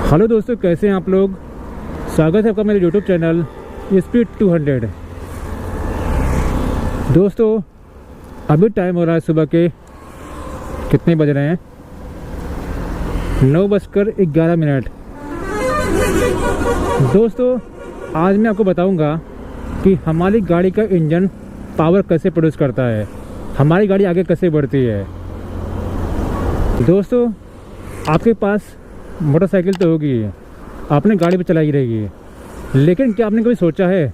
Hello दोस्तों, कैसे हैं आप लोग। स्वागत है आपका मेरे यूट्यूब चैनल स्पीड 200। दोस्तों अभी टाइम हो रहा है सुबह के कितने बज रहे हैं 9:11। दोस्तों आज मैं आपको बताऊंगा कि हमारी गाड़ी का इंजन पावर कैसे प्रोड्यूस करता है, हमारी गाड़ी आगे कैसे बढ़ती है। दोस्तों आपके पास मोटरसाइकिल तो होगी, आपने गाड़ी पे चलाई रहेगी, लेकिन क्या आपने कभी सोचा है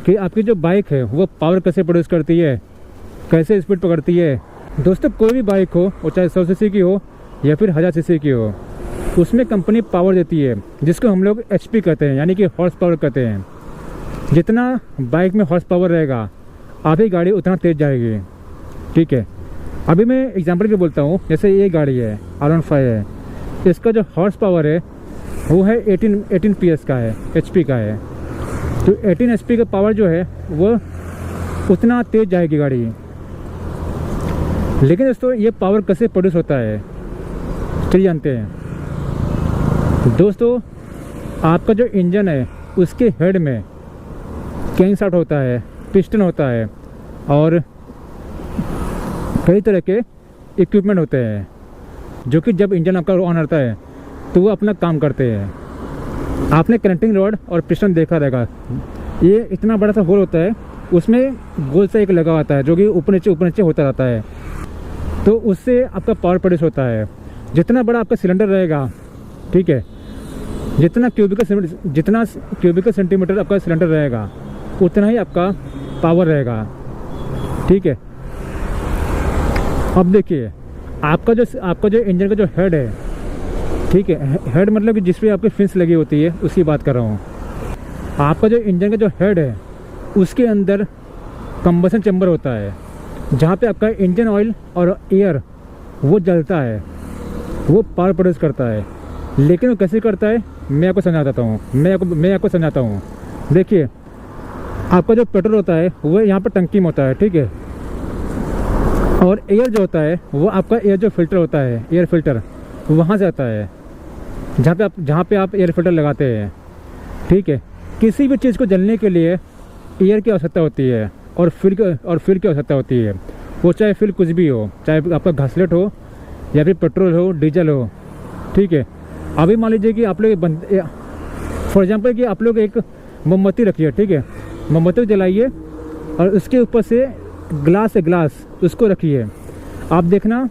कि आपकी जो बाइक है वो पावर कैसे प्रोड्यूस करती है, कैसे स्पीड पकड़ती है। दोस्तों कोई भी बाइक हो, वो चाहे 100 सीसी की हो या फिर 1000 सीसी की हो, उसमें कंपनी पावर देती है जिसको हम लोग HP कहते हैं, यानी कि हॉर्स पावर कहते हैं। जितना बाइक में हॉर्स पावर रहेगा आपकी गाड़ी उतना तेज़ जाएगी। ठीक है, अभी मैं एग्जांपल के बोलता हूँ। जैसे ये गाड़ी है R15 है, इसका जो हॉर्स पावर है वो है 18 PS का है, HP का है। तो 18 HP का पावर जो है वो उतना तेज़ जाएगी गाड़ी। लेकिन दोस्तों ये पावर कैसे प्रोड्यूस होता है चलिए जानते हैं। दोस्तों आपका जो इंजन है उसके हेड में कैंगशाफ्ट होता है, पिस्टन होता है और कई तरह के इक्विपमेंट होते हैं जो कि जब इंजन आपका ऑन रहता है तो वो अपना काम करते हैं। आपने कनेक्टिंग रॉड और पिस्टन देखा रहेगा, ये इतना बड़ा सा होल होता है, उसमें गोल सा एक लगा होता है जो कि ऊपर नीचे होता रहता है। तो उससे आपका पावर प्रोड्यूस होता है। जितना बड़ा आपका सिलेंडर रहेगा, ठीक है, जितना क्यूबिकल सेंटीमीटर आपका सिलेंडर रहेगा उतना ही आपका पावर रहेगा। ठीक है, अब देखिए आपका जो इंजन का जो हेड है, ठीक है, हेड मतलब कि जिस पे आपकी फिन्स लगी होती है उसकी बात कर रहा हूँ। आपका जो इंजन का जो हेड है उसके अंदर कंबसन चैम्बर होता है जहाँ पे आपका इंजन ऑयल और एयर वो जलता है, वो पावर प्रोड्यूस करता है। लेकिन वो कैसे करता है मैं आपको समझाता हूँ। देखिए आपका जो पेट्रोल होता है वो यहाँ पर टंकी में होता है, ठीक है, और एयर जो होता है वो आपका एयर जो फिल्टर होता है, एयर फिल्टर वहाँ से आता है जहाँ पे आप एयर फिल्टर लगाते हैं। ठीक है, किसी भी चीज़ को जलने के लिए एयर की आवश्यकता होती है और फ्यूल की आवश्यकता होती है। वो चाहे फ्यूल कुछ भी हो, चाहे आपका घासलेट हो या फिर पेट्रोल हो, डीजल हो। ठीक है, अभी मान लीजिए कि आप लोग फॉर एग्जाम्पल कि आप लोग एक मोमबत्ती रखिए, ठीक है, मोमबत्ती जलाइए और उसके ऊपर से ग्लास उसको रखिए। आप देखना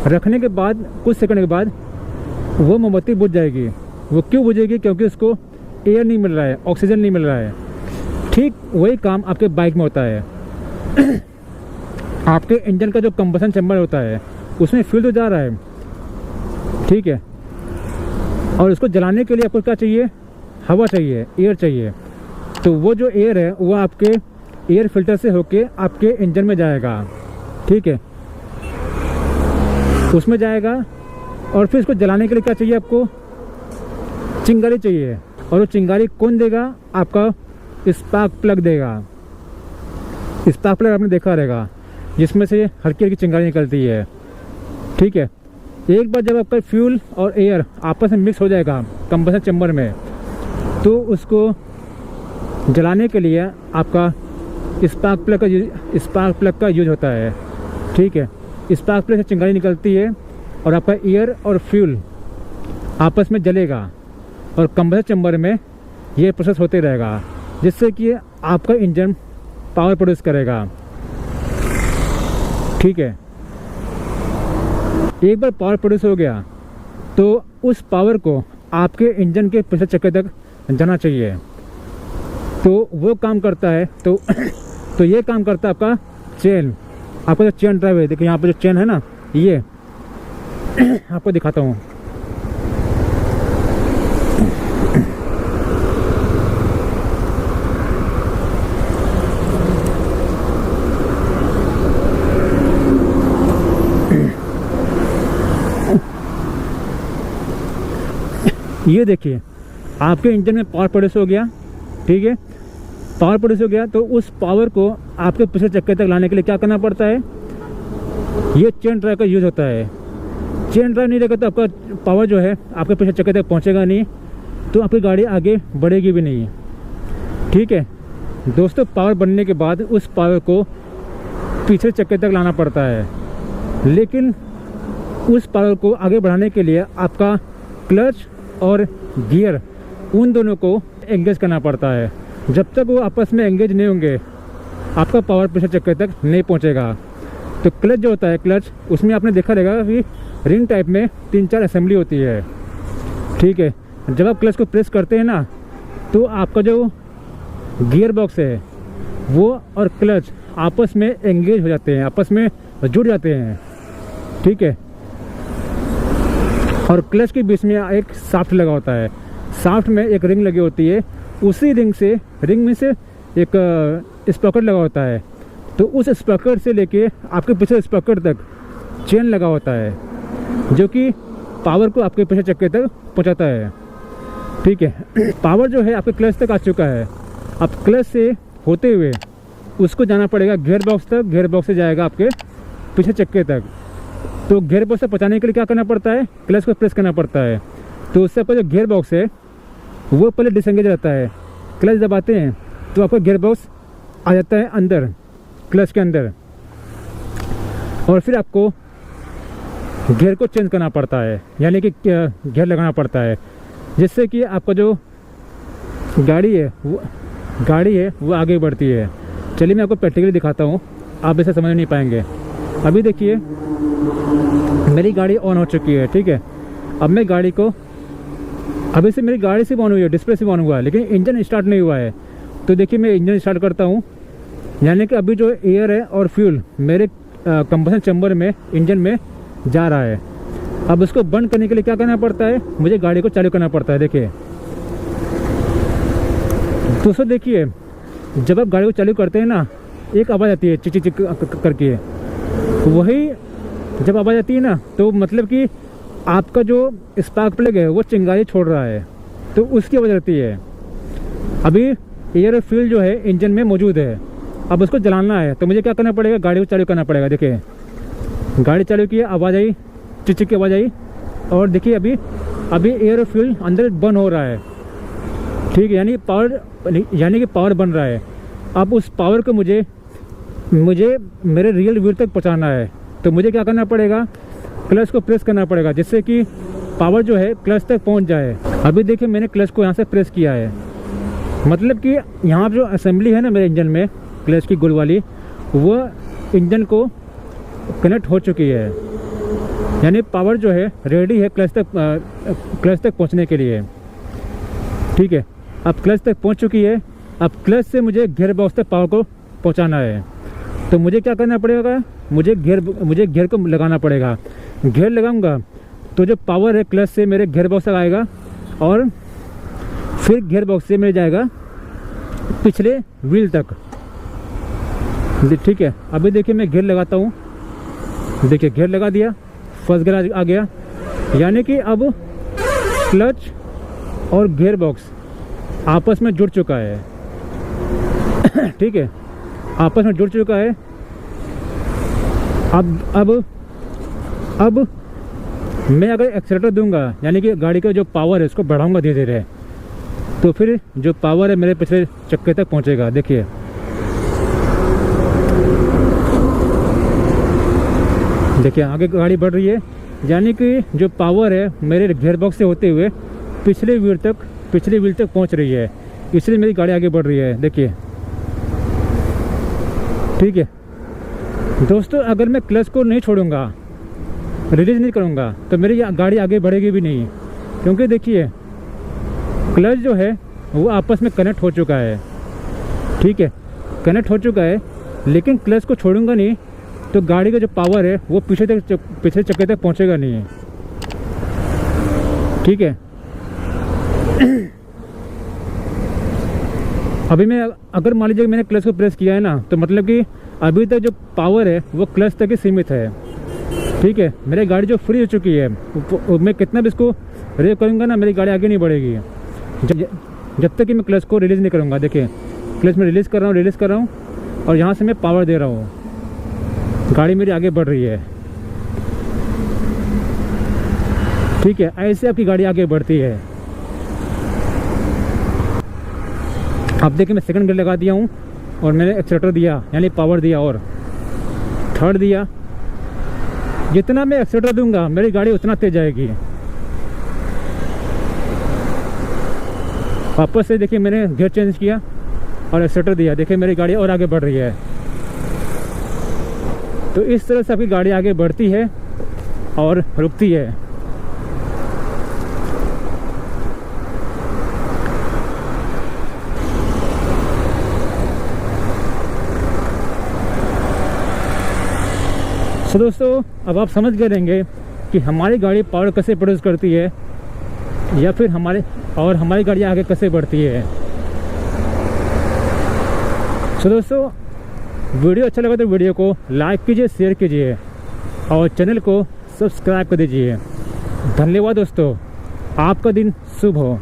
रखने के बाद कुछ सेकंड के बाद वो मोमबत्ती बुझ जाएगी। वो क्यों बुझेगी? क्योंकि उसको एयर नहीं मिल रहा है, ऑक्सीजन नहीं मिल रहा है। ठीक वही काम आपके बाइक में होता है। आपके इंजन का जो कंबसन चैम्बर होता है उसमें फ्यूल तो जा रहा है, ठीक है, और उसको जलाने के लिए आपको क्या चाहिए? हवा चाहिए, एयर चाहिए। तो वो जो एयर है वो आपके एयर फिल्टर से होके आपके इंजन में जाएगा, ठीक है, उसमें जाएगा। और फिर इसको जलाने के लिए क्या चाहिए? आपको चिंगारी चाहिए। और वो चिंगारी कौन देगा? आपका स्पार्क प्लग देगा। स्पार्क प्लग आपने देखा रहेगा जिसमें से हल्की हल्की चिंगारी निकलती है। ठीक है, एक बार जब आपका फ्यूल और एयर आपस में मिक्स हो जाएगा कंबसन चैम्बर में, तो उसको जलाने के लिए आपका स्पार्क प्लग का यूज होता है। ठीक है, स्पार्क प्लग से चिंगारी निकलती है और आपका एयर और फ्यूल आपस में जलेगा और कंबसन चैम्बर में ये प्रोसेस होते रहेगा, जिससे कि आपका इंजन पावर प्रोड्यूस करेगा। ठीक है, एक बार पावर प्रोड्यूस हो गया तो उस पावर को आपके इंजन के पिछले चक्के तक जाना चाहिए। तो वो काम करता है तो ये काम करता है आपका चेन। आपका जो चेन ड्राइव है, देखिए यहाँ पे जो चेन है ना, ये आपको दिखाता हूँ। ये देखिए आपके इंजन में पावर प्रोड्यूस हो गया, ठीक है, पावर प्रोड्यूस हो गया। तो उस पावर को आपके पिछले चक्के तक लाने के लिए क्या करना पड़ता है? ये चेन ड्राइव का यूज होता है। चेन ड्राइव नहीं रहेगा तो आपका पावर जो है आपके पीछे चक्के तक पहुंचेगा नहीं, तो आपकी गाड़ी आगे बढ़ेगी भी नहीं। ठीक है दोस्तों, पावर बनने के बाद उस पावर को पीछे चक्के तक लाना पड़ता है, लेकिन उस पावर को आगे बढ़ाने के लिए आपका क्लच और गियर उन दोनों को एंगेज करना पड़ता है। जब तक वो आपस में एंगेज नहीं होंगे आपका पावर पीछे चक्के तक नहीं पहुंचेगा। तो क्लच जो होता है, क्लच, उसमें आपने देखा रहेगा कि रिंग टाइप में 3-4 असेंबली होती है। ठीक है, जब आप क्लच को प्रेस करते हैं ना तो आपका जो गियर बॉक्स है वो और क्लच आपस में एंगेज हो जाते हैं, आपस में जुड़ जाते हैं। ठीक है, और क्लच के बीच में एक शाफ्ट लगा होता है, शाफ्ट में एक रिंग लगी होती है, उसी रिंग में से एक स्पॉकेट लगा होता है। तो उस स्पॉकेट से लेके आपके पीछे स्पॉकेट तक चेन लगा होता है जो कि पावर को आपके पीछे चक्के तक पहुंचाता है। ठीक है, पावर जो है आपके क्लच तक आ चुका है, अब क्लच से होते हुए उसको जाना पड़ेगा गियर बॉक्स तक, गियर बॉक्स से जाएगा आपके पीछे चक्के तक। तो गियर बॉक्स से पहुंचाने के लिए क्या करना पड़ता है, क्लच को प्रेस करना पड़ता है। तो उससे आपका जो गियर बॉक्स है वो पहले डिसएंगेज रहता है, क्लच दबाते हैं तो आपका गियर बॉक्स आ जाता है अंदर, क्लच के अंदर, और फिर आपको गियर को चेंज करना पड़ता है, यानी कि गियर लगाना पड़ता है, जिससे कि आपका जो गाड़ी है वो आगे बढ़ती है। चलिए मैं आपको प्रैक्टिकली दिखाता हूँ, आप इसे समझ नहीं पाएंगे। अभी देखिए मेरी गाड़ी ऑन हो चुकी है। ठीक है, अब मैं गाड़ी को, अभी से मेरी गाड़ी सिर्फ ऑन हुई है, डिस्प्ले सिर्फ ऑन हुआ है, लेकिन इंजन स्टार्ट नहीं हुआ है। तो देखिए मैं इंजन स्टार्ट करता हूँ, यानी कि अभी जो एयर है और फ्यूल मेरे कंबशन चैम्बर में, इंजन में जा रहा है। अब उसको बंद करने के लिए क्या करना पड़ता है, मुझे गाड़ी को चालू करना पड़ता है। देखिए दोस्तों, देखिए जब आप गाड़ी को चालू करते हैं ना, एक आवाज़ आती है चिक चिक करके, वही जब आवाज़ आती है ना तो मतलब कि आपका जो स्पार्क प्लग है वो चिंगारी छोड़ रहा है, तो उसकी आवाज़ आती है। अभी एयर और फ्यूल जो है इंजन में मौजूद है, अब उसको जलाना है तो मुझे क्या करना पड़ेगा, गाड़ी को चालू करना पड़ेगा। देखिए गाड़ी चालू की, आवाज़ आई, चिक चिक की आवाज़ आई, और देखिए अभी एयर और फ्यूल अंदर बर्न हो रहा है। ठीक है, यानी कि पावर बन रहा है। अब उस पावर को मुझे मेरे रियल व्हील तक पहुंचाना है, तो मुझे क्या करना पड़ेगा, क्लच को प्रेस करना पड़ेगा, जिससे कि पावर जो है क्लच तक पहुंच जाए। अभी देखिए मैंने क्लच को यहाँ से प्रेस किया है, मतलब कि यहाँ जो असेंबली है ना मेरे इंजन में, क्लच की गोल वाली, वो इंजन को कनेक्ट हो चुकी है, यानी पावर जो है रेडी है क्लच तक पहुँचने के लिए। ठीक है, अब क्लच तक पहुँच चुकी है, अब क्लच से मुझे गियर बॉक्स तक पावर को पहुँचाना है। तो मुझे क्या करना पड़ेगा, मुझे गियर को लगाना पड़ेगा। गियर लगाऊंगा तो जो पावर है क्लच से मेरे गियर बॉक्स तक आएगा, और फिर गियर बॉक्स से मेरे जाएगा पिछले व्हील तक। ठीक है, अभी देखिए मैं गियर लगाता हूँ, देखिए गियर लगा दिया, फर्स्ट गियर आ गया, यानी कि अब क्लच और गियर बॉक्स आपस में जुड़ चुका है। ठीक है, आपस में जुड़ चुका है। अब मैं अगर एक्सीलरेटर दूंगा, यानी कि गाड़ी का जो पावर है उसको बढ़ाऊंगा धीरे धीरे, तो फिर जो पावर है मेरे पिछले चक्के तक पहुंचेगा। देखिए आगे गाड़ी बढ़ रही है, यानी कि जो पावर है मेरे गियर बॉक्स से होते हुए पिछले व्हील तक पहुंच रही है, इसलिए मेरी गाड़ी आगे बढ़ रही है। देखिए ठीक है दोस्तों, अगर मैं क्लच को नहीं छोड़ूंगा, रिलीज नहीं करूंगा, तो मेरी गाड़ी आगे बढ़ेगी भी नहीं, क्योंकि देखिए क्लच जो है वो आपस में कनेक्ट हो चुका है। ठीक है, कनेक्ट हो चुका है, लेकिन क्लच को छोड़ूंगा नहीं तो गाड़ी का जो पावर है वो पिछले चक्के तक पहुंचेगा नहीं। ठीक है, अभी मैं अगर मान लीजिए मैंने क्लच को प्रेस किया है ना, तो मतलब कि अभी तक जो पावर है वो क्लच तक ही सीमित है। ठीक है, मेरी गाड़ी जो फ्री हो चुकी है, मैं कितना भी इसको रेव करूँगा ना, मेरी गाड़ी आगे नहीं बढ़ेगी जब तक कि मैं क्लच को रिलीज़ नहीं करूँगा। देखिए क्लच में रिलीज़ कर रहा हूँ और यहाँ से मैं पावर दे रहा हूँ, गाड़ी मेरी आगे बढ़ रही है। ठीक है, ऐसे आपकी गाड़ी आगे बढ़ती है। अब देखिए मैं सेकंड गियर लगा दिया हूँ और मैंने एक्सीलेटर दिया, यानी पावर दिया, और थर्ड दिया। जितना मैं एक्सीलेटर दूंगा मेरी गाड़ी उतना तेज जाएगी। वापस से देखिए मैंने गियर चेंज किया और एक्सीलेटर दिया, देखिए मेरी गाड़ी और आगे बढ़ रही है। तो इस तरह से आपकी गाड़ी आगे बढ़ती है और रुकती है। तो दोस्तों अब आप समझ गए रहेंगे कि हमारी गाड़ी पावर कैसे प्रोड्यूस करती है, या फिर हमारी गाड़ी आगे कैसे बढ़ती है। तो दोस्तों वीडियो अच्छा लगा तो वीडियो को लाइक कीजिए, शेयर कीजिए और चैनल को सब्सक्राइब कर दीजिए। धन्यवाद दोस्तों, आपका दिन शुभ हो।